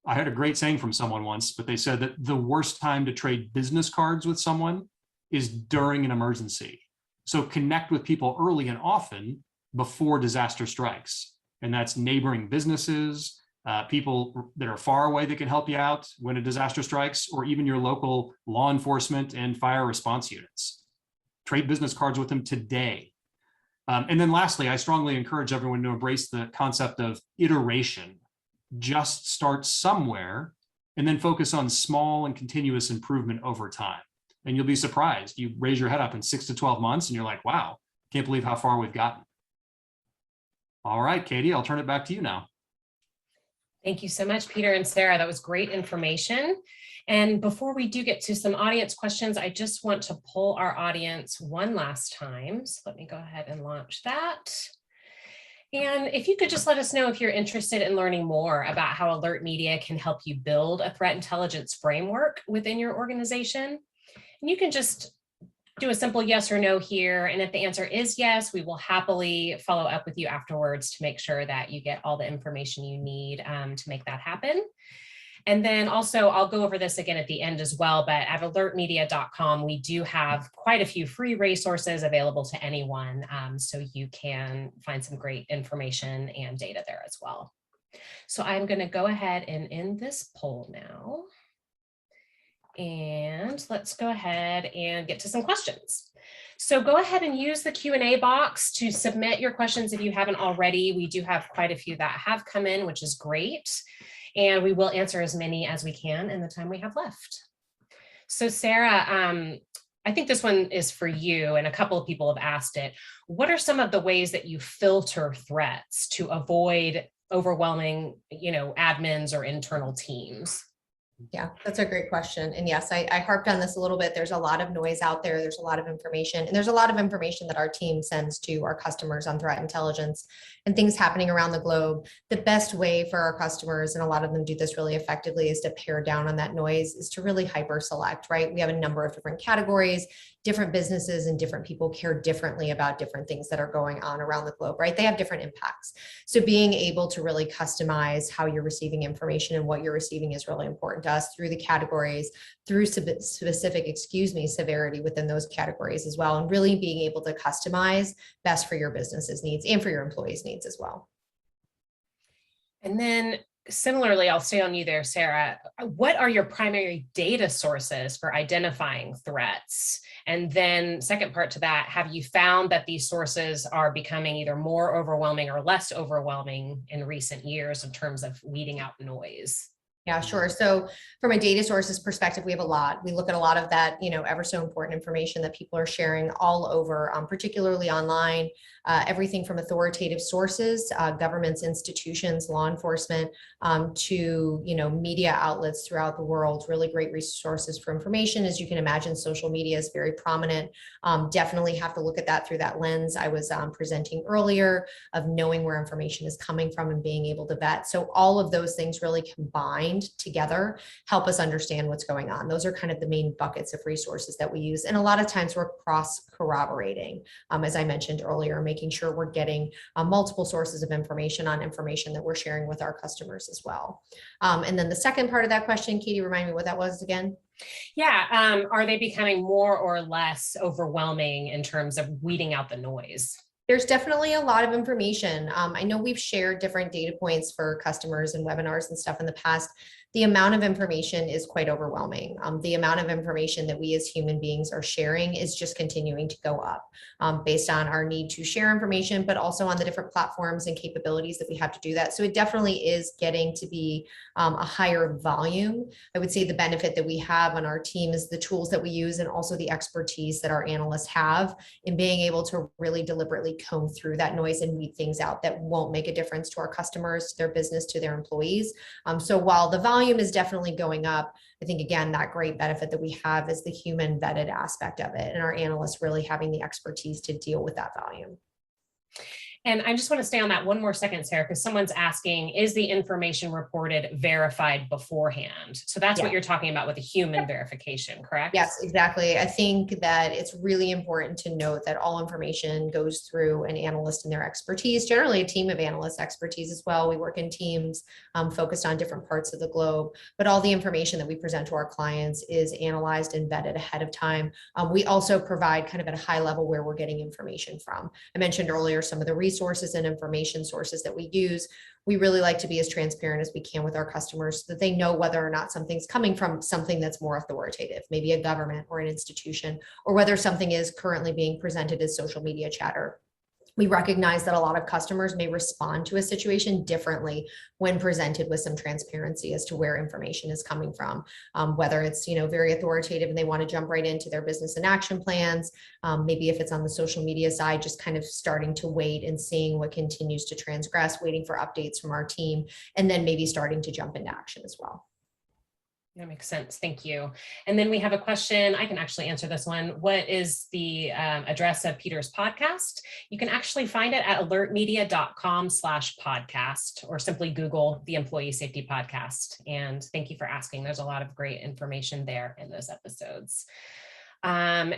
C: I had a great saying from someone once, but they said that the worst time to trade business cards with someone is during an emergency. So connect with people early and often before disaster strikes. And that's neighboring businesses, people that are far away that can help you out when a disaster strikes, or even your local law enforcement and fire response units. Trade business cards with them today. And then lastly, I strongly encourage everyone to embrace the concept of iteration. Just start somewhere and then focus on small and continuous improvement over time. And you'll be surprised. You raise your head up in 6 to 12 months and you're like, wow, can't believe how far we've gotten. All right, Katie, I'll turn it back to you now.
A: Thank you so much, Peter and Sarah. That was great information. And before we do get to some audience questions, I just want to poll our audience one last time. So let me go ahead and launch that. And if you could just let us know if you're interested in learning more about how Alert Media can help you build a threat intelligence framework within your organization. And you can just do a simple yes or no here. And if the answer is yes, we will happily follow up with you afterwards to make sure that you get all the information you need to make that happen. And then also, I'll go over this again at the end as well, but at alertmedia.com, we do have quite a few free resources available to anyone. So you can find some great information and data there as well. So I'm going to go ahead and end this poll now. And let's go ahead and get to some questions. So go ahead and use the Q&A box to submit your questions if you haven't already. We do have quite a few that have come in, which is great. And we will answer as many as we can in the time we have left. So Sarah, I think this one is for you, and a couple of people have asked it. What are some of the ways that you filter threats to avoid overwhelming, admins or internal teams?
B: Yeah, that's a great question. And yes, I harped on this a little bit. There's a lot of noise out there. There's a lot of information, and there's a lot of information that our team sends to our customers on threat intelligence and things happening around the globe. The best way for our customers, and a lot of them do this really effectively, is to pare down on that noise, is to really hyper select, right? We have a number of different categories. Different businesses and different people care differently about different things that are going on around the globe, right? They have different impacts. So being able to really customize how you're receiving information and what you're receiving is really important to us through the categories, through specific, severity within those categories as well. And really being able to customize best for your business's needs and for your employees' needs as well.
A: And then similarly, I'll stay on you there, Sarah. What are your primary data sources for identifying threats? And then second part to that, have you found that these sources are becoming either more overwhelming or less overwhelming in recent years in terms of weeding out noise?
B: Yeah, sure. So from a data sources perspective, we have a lot. We look at a lot of that, ever so important information that people are sharing all over, particularly online, everything from authoritative sources, governments, institutions, law enforcement, to, media outlets throughout the world. Really great resources for information. As you can imagine, social media is very prominent. Definitely have to look at that through that lens I was presenting earlier, of knowing where information is coming from and being able to vet. So all of those things really combine combined together help us understand what's going on. Those are kind of the main buckets of resources that we use. And a lot of times we're cross corroborating, as I mentioned earlier, making sure we're getting multiple sources of information on information that we're sharing with our customers as well. And then the second part of that question, Katie, remind me what that was again.
A: Yeah. Are they becoming more or less overwhelming in terms of weeding out the noise?
B: There's definitely a lot of information. I know we've shared different data points for customers and webinars and stuff in the past. The amount of information is quite overwhelming. The amount of information that we as human beings are sharing is just continuing to go up based on our need to share information, but also on the different platforms and capabilities that we have to do that. So it definitely is getting to be a higher volume. I would say the benefit that we have on our team is the tools that we use and also the expertise that our analysts have in being able to really deliberately comb through that noise and weed things out that won't make a difference to our customers, to their business, to their employees. So while the volume is definitely going up, I think, again, that great benefit that we have is the human vetted aspect of it and our analysts really having the expertise to deal with that volume.
A: And I just want to stay on that one more second, Sarah, because someone's asking, is the information reported verified beforehand? So that's what you're talking about with a human verification, correct?
B: Yes, exactly. I think that it's really important to note that all information goes through an analyst and their expertise, generally a team of analysts expertise as well. We work in teams focused on different parts of the globe, but all the information that we present to our clients is analyzed and vetted ahead of time. We also provide kind of at a high level where we're getting information from. I mentioned earlier some of the resources and information sources that we use. We really like to be as transparent as we can with our customers so that they know whether or not something's coming from something that's more authoritative, maybe a government or an institution, or whether something is currently being presented as social media chatter. We recognize that a lot of customers may respond to a situation differently when presented with some transparency as to where information is coming from, whether it's very authoritative and they want to jump right into their business and action plans. Maybe if it's on the social media side, just kind of starting to wait and seeing what continues to transgress, waiting for updates from our team, and then maybe starting to jump into action as well.
A: That makes sense. Thank you. And then we have a question. I can actually answer this one. What is the address of Peter's podcast? You can actually find it at alertmedia.com/podcast or simply Google the Employee Safety Podcast. And thank you for asking. There's a lot of great information there in those episodes.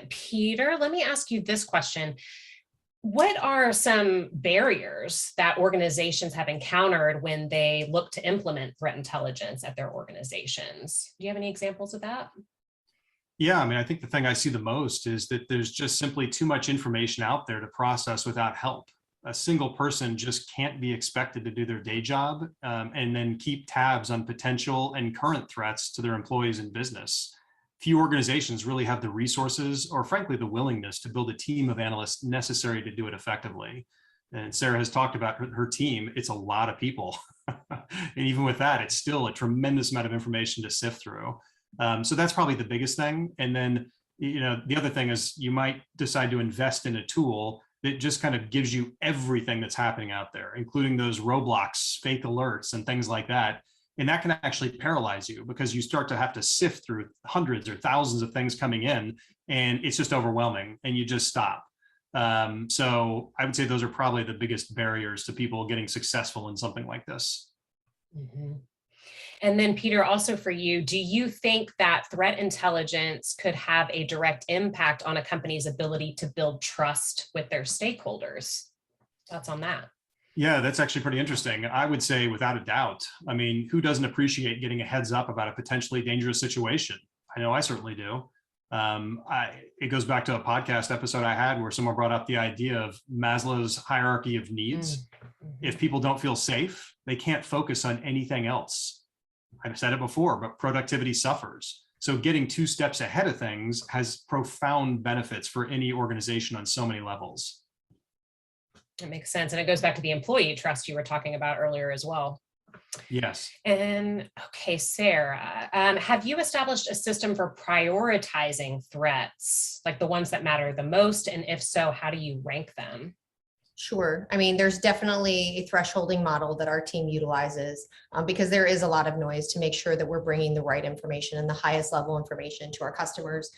A: Peter, let me ask you this question. What are some barriers that organizations have encountered when they look to implement threat intelligence at their organizations? Do you have any examples of that?
C: Yeah, I mean, I think the thing I see the most is that there's just simply too much information out there to process without help. A single person just can't be expected to do their day job and then keep tabs on potential and current threats to their employees and business. Few organizations really have the resources or frankly, the willingness to build a team of analysts necessary to do it effectively. And Sarah has talked about her team. It's a lot of people. And even with that, it's still a tremendous amount of information to sift through. So that's probably the biggest thing. And then, the other thing is you might decide to invest in a tool that just kind of gives you everything that's happening out there, including those roadblocks, fake alerts, and things like that. And that can actually paralyze you because you start to have to sift through hundreds or thousands of things coming in, and it's just overwhelming and you just stop. So I would say those are probably the biggest barriers to people getting successful in something like this.
A: Mm-hmm. And then Peter, also for you, do you think that threat intelligence could have a direct impact on a company's ability to build trust with their stakeholders? Thoughts on that?
C: Yeah, that's actually pretty interesting. I would say without a doubt. I mean, who doesn't appreciate getting a heads up about a potentially dangerous situation? I know I certainly do. It goes back to a podcast episode I had where someone brought up the idea of Maslow's hierarchy of needs.
A: Mm-hmm.
C: If people don't feel safe, they can't focus on anything else. I've said it before, but productivity suffers. So getting 2 steps ahead of things has profound benefits for any organization on so many levels.
A: It makes sense. And it goes back to the employee trust you were talking about earlier as well.
C: Yes.
A: And okay, Sarah, have you established a system for prioritizing threats, like the ones that matter the most? And if so, how do you rank them?
B: Sure. I mean, there's definitely a thresholding model that our team utilizes because there is a lot of noise to make sure that we're bringing the right information and the highest level information to our customers.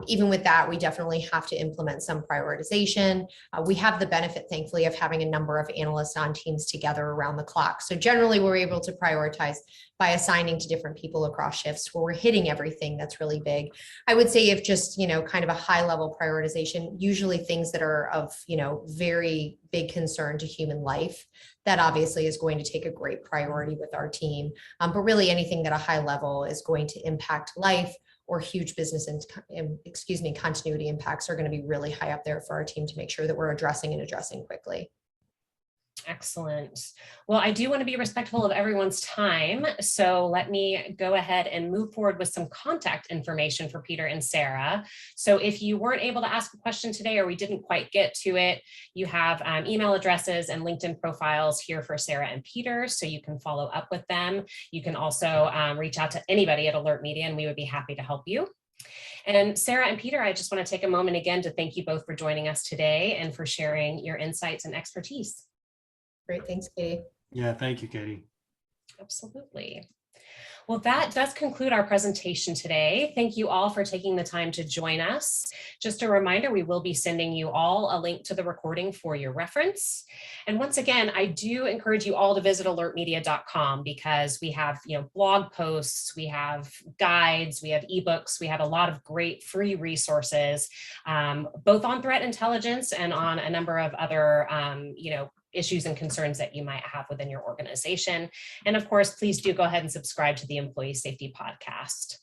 B: Even with that, we definitely have to implement some prioritization. We have the benefit, thankfully, of having a number of analysts on teams together around the clock. So generally, we're able to prioritize by assigning to different people across shifts where we're hitting everything that's really big. I would say if just, kind of a high level prioritization, usually things that are of, very big concern to human life, that obviously is going to take a great priority with our team. But really anything that a high level is going to impact life or huge business and continuity impacts are going to be really high up there for our team to make sure that we're addressing quickly.
A: Excellent. Well, I do want to be respectful of everyone's time. So let me go ahead and move forward with some contact information for Peter and Sarah. So if you weren't able to ask a question today, or we didn't quite get to it, you have email addresses and LinkedIn profiles here for Sarah and Peter, so you can follow up with them. You can also reach out to anybody at Alert Media, and we would be happy to help you. And Sarah and Peter, I just want to take a moment again to thank you both for joining us today and for sharing your insights and expertise.
B: Great. Thanks, Katie.
C: Yeah, thank you, Katie.
A: Absolutely. Well, that does conclude our presentation today. Thank you all for taking the time to join us. Just a reminder, we will be sending you all a link to the recording for your reference. And once again, I do encourage you all to visit alertmedia.com because we have, blog posts, we have guides, we have ebooks, we have a lot of great free resources, both on threat intelligence and on a number of other, issues and concerns that you might have within your organization. And of course, please do go ahead and subscribe to the Employee Safety Podcast.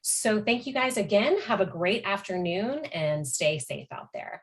A: So thank you guys again. Have a great afternoon and stay safe out there.